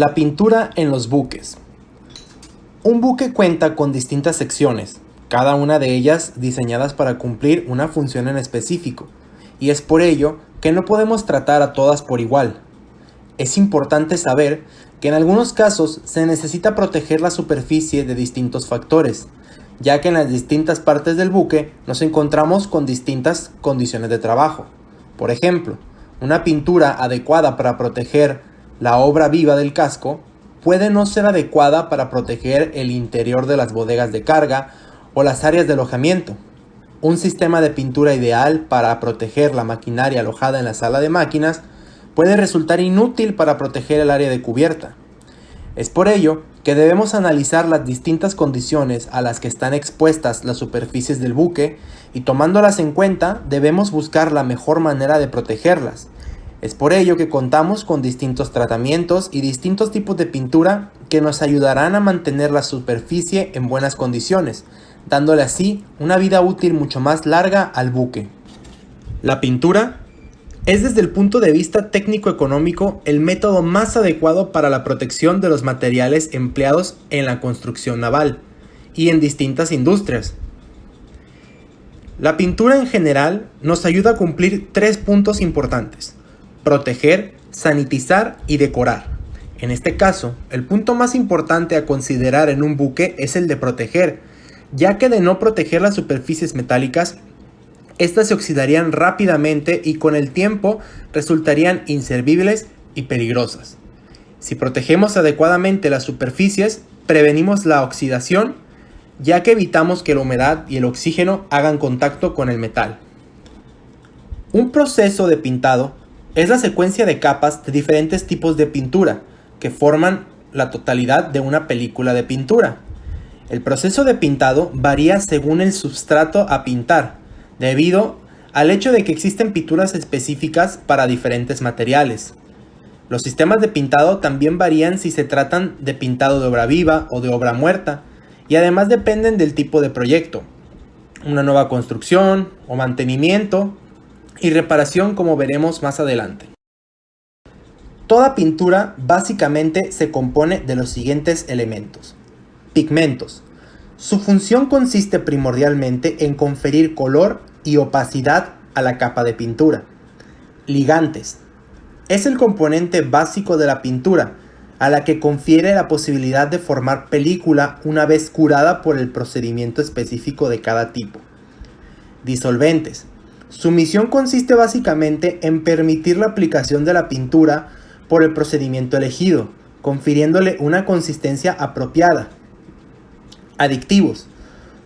La pintura en los buques. Un buque cuenta con distintas secciones, cada una de ellas diseñadas para cumplir una función en específico, y es por ello que no podemos tratar a todas por igual. Es importante saber que en algunos casos se necesita proteger la superficie de distintos factores, ya que en las distintas partes del buque nos encontramos con distintas condiciones de trabajo. Por ejemplo, una pintura adecuada para proteger la obra viva del casco puede no ser adecuada para proteger el interior de las bodegas de carga o las áreas de alojamiento. Un sistema de pintura ideal para proteger la maquinaria alojada en la sala de máquinas puede resultar inútil para proteger el área de cubierta. Es por ello que debemos analizar las distintas condiciones a las que están expuestas las superficies del buque y, tomándolas en cuenta, debemos buscar la mejor manera de protegerlas. Es por ello que contamos con distintos tratamientos y distintos tipos de pintura que nos ayudarán a mantener la superficie en buenas condiciones, dándole así una vida útil mucho más larga al buque. La pintura es, desde el punto de vista técnico-económico, el método más adecuado para la protección de los materiales empleados en la construcción naval y en distintas industrias. La pintura en general nos ayuda a cumplir 3 puntos importantes: proteger, sanitizar y decorar. En este caso, el punto más importante a considerar en un buque es el de proteger, ya que de no proteger las superficies metálicas, estas se oxidarían rápidamente y con el tiempo resultarían inservibles y peligrosas. Si protegemos adecuadamente las superficies, prevenimos la oxidación, ya que evitamos que la humedad y el oxígeno hagan contacto con el metal. Un proceso de pintado es la secuencia de capas de diferentes tipos de pintura que forman la totalidad de una película de pintura. El proceso de pintado varía según el substrato a pintar, debido al hecho de que existen pinturas específicas para diferentes materiales. Los sistemas de pintado también varían si se tratan de pintado de obra viva o de obra muerta, y además dependen del tipo de proyecto, una nueva construcción o mantenimiento y reparación, como veremos más adelante. Toda pintura básicamente se compone de los siguientes elementos. Pigmentos. Su función consiste primordialmente en conferir color y opacidad a la capa de pintura. Ligantes. Es el componente básico de la pintura, a la que confiere la posibilidad de formar película una vez curada por el procedimiento específico de cada tipo. Disolventes. Su misión consiste básicamente en permitir la aplicación de la pintura por el procedimiento elegido, confiriéndole una consistencia apropiada. Adictivos.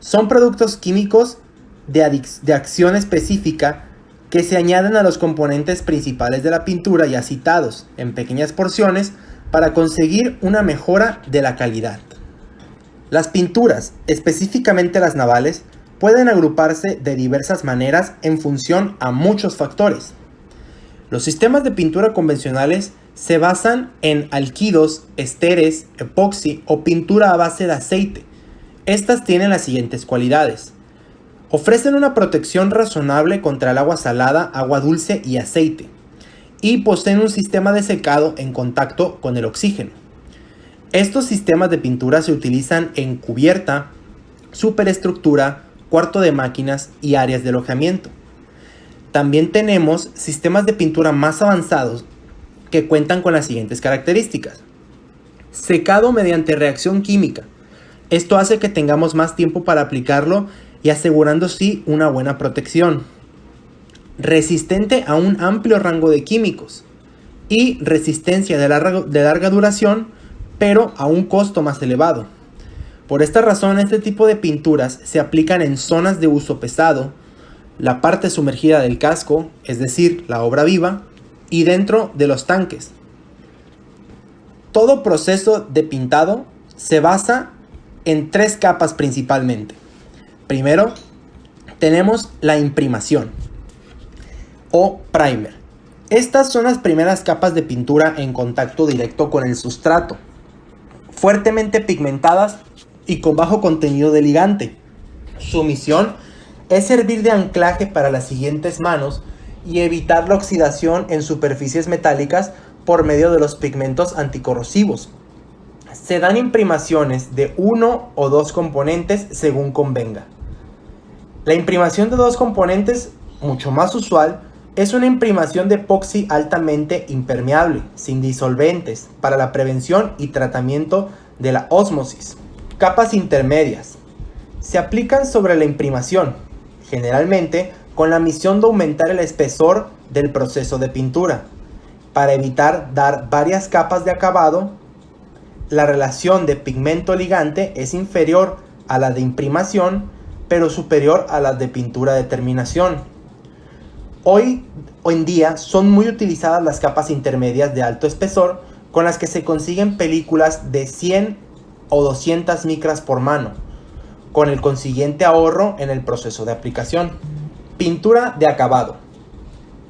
Son productos químicos de acción específica que se añaden a los componentes principales de la pintura ya citados, en pequeñas porciones, para conseguir una mejora de la calidad. Las pinturas, específicamente las navales, pueden agruparse de diversas maneras en función a muchos factores. Los sistemas de pintura convencionales se basan en alquidos, esteres, epoxi o pintura a base de aceite. Estas tienen las siguientes cualidades. Ofrecen una protección razonable contra el agua salada, agua dulce y aceite, y poseen un sistema de secado en contacto con el oxígeno. Estos sistemas de pintura se utilizan en cubierta, superestructura, cuarto de máquinas y áreas de alojamiento. También tenemos sistemas de pintura más avanzados que cuentan con las siguientes características. Secado mediante reacción química. Esto hace que tengamos más tiempo para aplicarlo y asegurando así una buena protección. Resistente a un amplio rango de químicos. Y resistencia de larga duración, pero a un costo más elevado. Por esta razón, este tipo de pinturas se aplican en zonas de uso pesado, la parte sumergida del casco, es decir, la obra viva, y dentro de los tanques. Todo proceso de pintado se basa en 3 capas principalmente. Primero, tenemos la imprimación o primer. Estas son las primeras capas de pintura en contacto directo con el sustrato, fuertemente pigmentadas y con bajo contenido de ligante. Su misión es servir de anclaje para las siguientes manos y evitar la oxidación en superficies metálicas por medio de los pigmentos anticorrosivos. Se dan imprimaciones de 1 o 2 componentes según convenga. La imprimación de 2 componentes, mucho más usual, es una imprimación de epoxi altamente impermeable, sin disolventes, para la prevención y tratamiento de la ósmosis. Capas intermedias. Se aplican sobre la imprimación, generalmente con la misión de aumentar el espesor del proceso de pintura, para evitar dar varias capas de acabado. La relación de pigmento-ligante es inferior a la de imprimación, pero superior a la de pintura de terminación. Hoy en día son muy utilizadas las capas intermedias de alto espesor, con las que se consiguen películas de 100 o 200 micras por mano, con el consiguiente ahorro en el proceso de aplicación. Pintura de acabado.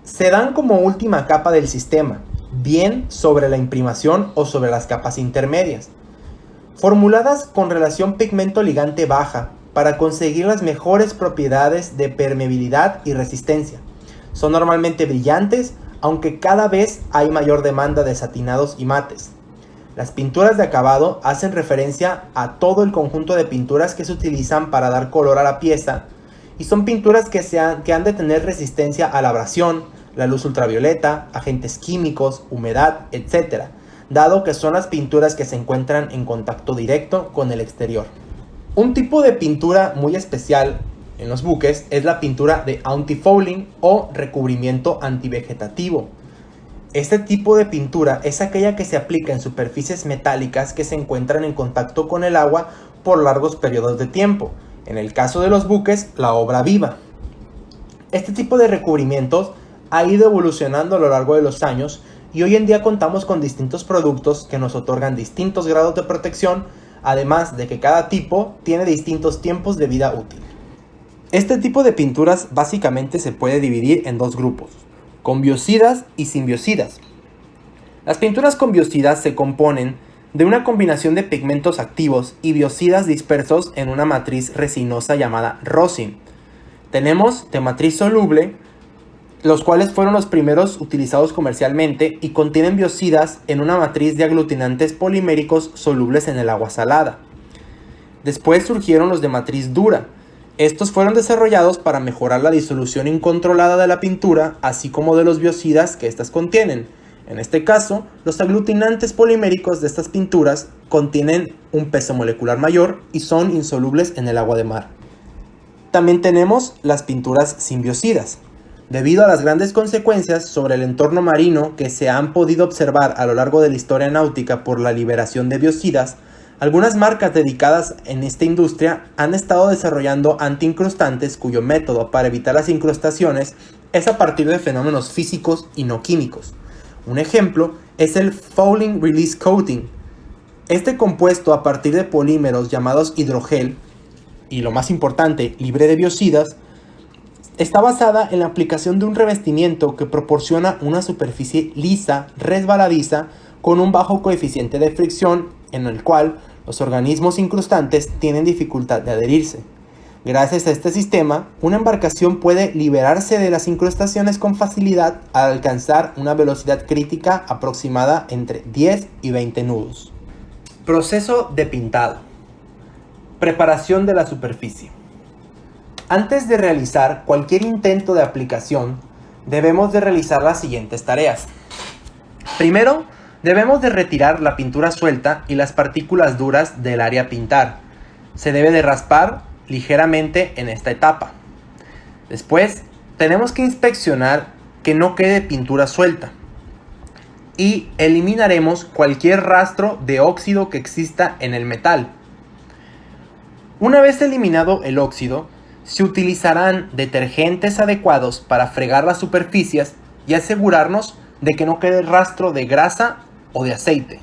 Se dan como última capa del sistema, bien sobre la imprimación o sobre las capas intermedias, formuladas con relación pigmento-ligante baja para conseguir las mejores propiedades de permeabilidad y resistencia. Son normalmente brillantes, aunque cada vez hay mayor demanda de satinados y mates. Las pinturas de acabado hacen referencia a todo el conjunto de pinturas que se utilizan para dar color a la pieza, y son pinturas que han de tener resistencia a la abrasión, la luz ultravioleta, agentes químicos, humedad, etc., dado que son las pinturas que se encuentran en contacto directo con el exterior. Un tipo de pintura muy especial en los buques es la pintura de antifouling o recubrimiento antivegetativo. Este tipo de pintura es aquella que se aplica en superficies metálicas que se encuentran en contacto con el agua por largos periodos de tiempo. En el caso de los buques, la obra viva. Este tipo de recubrimientos ha ido evolucionando a lo largo de los años y hoy en día contamos con distintos productos que nos otorgan distintos grados de protección, además de que cada tipo tiene distintos tiempos de vida útil. Este tipo de pinturas básicamente se puede dividir en 2 grupos, con biocidas y sin biocidas. Las pinturas con biocidas se componen de una combinación de pigmentos activos y biocidas dispersos en una matriz resinosa llamada rosin. Tenemos de matriz soluble, los cuales fueron los primeros utilizados comercialmente y contienen biocidas en una matriz de aglutinantes poliméricos solubles en el agua salada. Después surgieron los de matriz dura. Estos fueron desarrollados para mejorar la disolución incontrolada de la pintura, así como de los biocidas que éstas contienen. En este caso, los aglutinantes poliméricos de estas pinturas contienen un peso molecular mayor y son insolubles en el agua de mar. También tenemos las pinturas sin biocidas. Debido a las grandes consecuencias sobre el entorno marino que se han podido observar a lo largo de la historia náutica por la liberación de biocidas, algunas marcas dedicadas en esta industria han estado desarrollando antiincrustantes cuyo método para evitar las incrustaciones es a partir de fenómenos físicos y no químicos. Un ejemplo es el Fouling Release Coating. Este compuesto a partir de polímeros llamados hidrogel, y lo más importante, libre de biocidas, está basada en la aplicación de un revestimiento que proporciona una superficie lisa, resbaladiza, con un bajo coeficiente de fricción en el cual los organismos incrustantes tienen dificultad de adherirse. Gracias a este sistema, una embarcación puede liberarse de las incrustaciones con facilidad al alcanzar una velocidad crítica aproximada entre 10 y 20 nudos. Proceso de pintado. Preparación de la superficie. Antes de realizar cualquier intento de aplicación, debemos de realizar las siguientes tareas. Primero, debemos de retirar la pintura suelta y las partículas duras del área a pintar. Se debe de raspar ligeramente en esta etapa. Después, tenemos que inspeccionar que no quede pintura suelta y eliminaremos cualquier rastro de óxido que exista en el metal. Una vez eliminado el óxido, se utilizarán detergentes adecuados para fregar las superficies y asegurarnos de que no quede rastro de grasa o de aceite.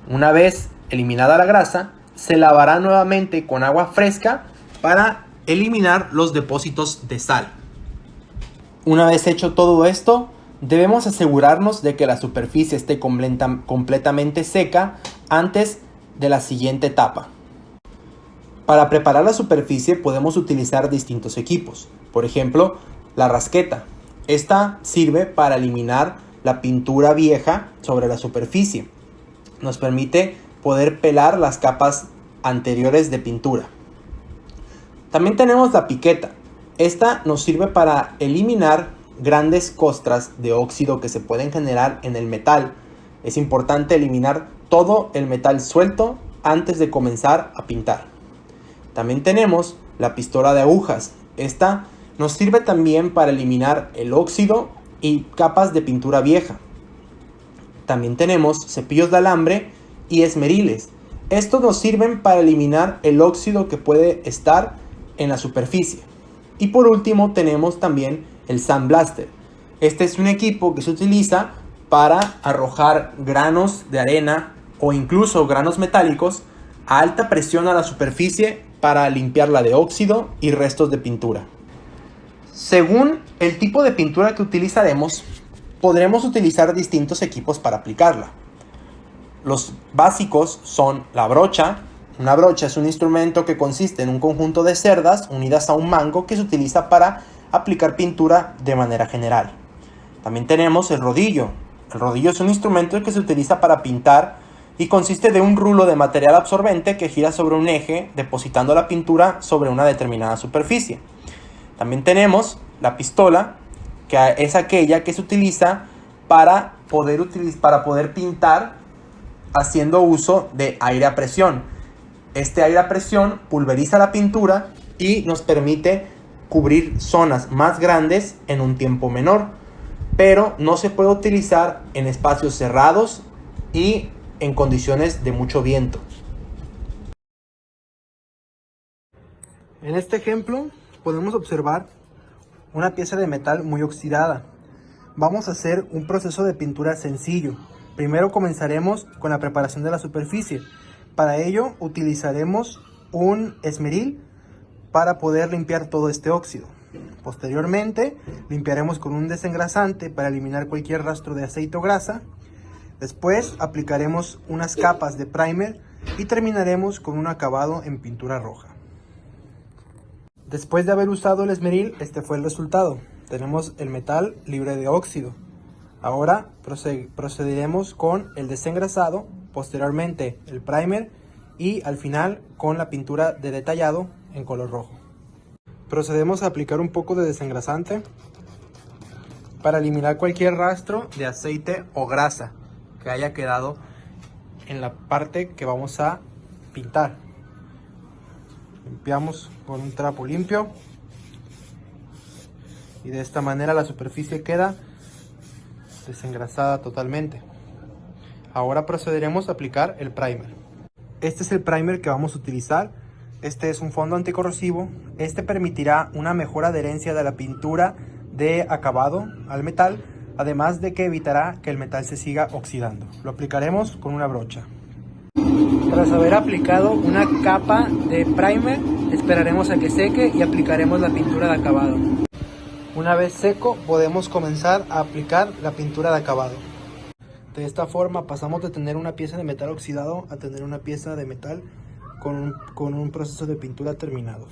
Una vez eliminada la grasa, se lavará nuevamente con agua fresca para eliminar los depósitos de sal. Una vez hecho todo esto, debemos asegurarnos de que la superficie esté completamente seca antes de la siguiente etapa. Para preparar la superficie podemos utilizar distintos equipos. Por ejemplo, la rasqueta. Esta sirve para eliminar la pintura vieja sobre la superficie. Nos permite poder pelar las capas anteriores de pintura. También tenemos la piqueta. Esta nos sirve para eliminar grandes costras de óxido que se pueden generar en el metal. Es importante eliminar todo el metal suelto antes de comenzar a pintar. También tenemos la pistola de agujas. Esta nos sirve también para eliminar el óxido y capas de pintura vieja. También tenemos cepillos de alambre y esmeriles. Estos nos sirven para eliminar el óxido que puede estar en la superficie. Y por último tenemos también el sandblaster. Este es un equipo que se utiliza para arrojar granos de arena o incluso granos metálicos a alta presión a la superficie para limpiarla de óxido y restos de pintura. Según el tipo de pintura que utilizaremos, podremos utilizar distintos equipos para aplicarla. Los básicos son la brocha. Una brocha es un instrumento que consiste en un conjunto de cerdas unidas a un mango que se utiliza para aplicar pintura de manera general. También tenemos el rodillo. El rodillo es un instrumento que se utiliza para pintar y consiste de un rulo de material absorbente que gira sobre un eje, depositando la pintura sobre una determinada superficie. También tenemos la pistola, que es aquella que se utiliza para poder pintar haciendo uso de aire a presión. Este aire a presión pulveriza la pintura y nos permite cubrir zonas más grandes en un tiempo menor, pero no se puede utilizar en espacios cerrados y en condiciones de mucho viento. En este ejemplo podemos observar una pieza de metal muy oxidada. Vamos a hacer un proceso de pintura sencillo. Primero comenzaremos con la preparación de la superficie. Para ello utilizaremos un esmeril para poder limpiar todo este óxido. Posteriormente limpiaremos con un desengrasante para eliminar cualquier rastro de aceite o grasa. Después aplicaremos unas capas de primer y terminaremos con un acabado en pintura roja. Después de haber usado el esmeril, este fue el resultado. Tenemos el metal libre de óxido. Ahora procederemos con el desengrasado, posteriormente el primer y al final con la pintura de detallado en color rojo. Procedemos a aplicar un poco de desengrasante para eliminar cualquier rastro de aceite o grasa que haya quedado en la parte que vamos a pintar. Limpiamos con un trapo limpio y de esta manera la superficie queda desengrasada totalmente. Ahora procederemos a aplicar el primer. Este es el primer que vamos a utilizar. Este es un fondo anticorrosivo. Este permitirá una mejor adherencia de la pintura de acabado al metal, además de que evitará que el metal se siga oxidando. Lo aplicaremos con una brocha. Tras haber aplicado una capa de primer, esperaremos a que seque y aplicaremos la pintura de acabado. Una vez seco, podemos comenzar a aplicar la pintura de acabado. De esta forma pasamos de tener una pieza de metal oxidado a tener una pieza de metal con un proceso de pintura terminado.